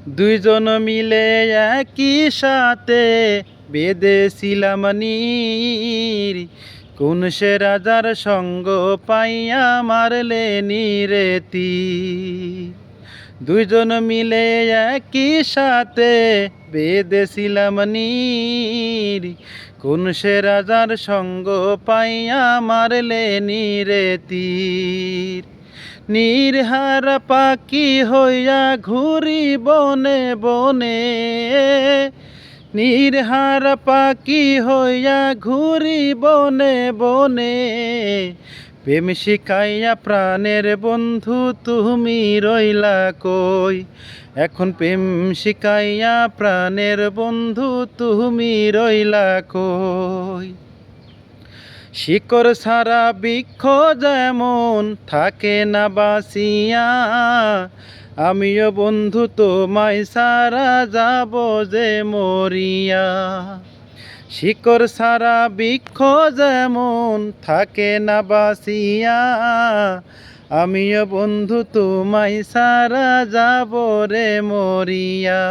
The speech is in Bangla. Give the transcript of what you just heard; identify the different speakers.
Speaker 1: দুইজন মিলে একই সাথে বেঁধেছিলাম নীর, কোন সে রাজার সঙ্গ পাইয়া মারলে নীরে তীর। দুইজন মিলে একই সাথে বেঁধেছিলাম নীর, কোন সে রাজার সঙ্গ পাইয়া মারলে নীরে তীর। নির্হারা পাখি হইয়া ঘুরি বনে বনে, নির্হারা পাখি হইয়া ঘুরি বনে বনে, প্রেম শিখাইয়া প্রাণের বন্ধু তুমি রইলা কই। এখন প্রেম শিখাইয়া প্রাণের বন্ধু তুমি রইলা কই। শিকড় ছাড়া বৃক্ষ যেমন থাকে না বাসিয়া, আমিও বন্ধু তোমায় ছাড়া যাব যে মরিয়া। শিকড় ছাড়া বৃক্ষ যেমন থাকে না বাসিয়া, আমিও বন্ধু তোমায় ছাড়া যাব রে মরিয়া।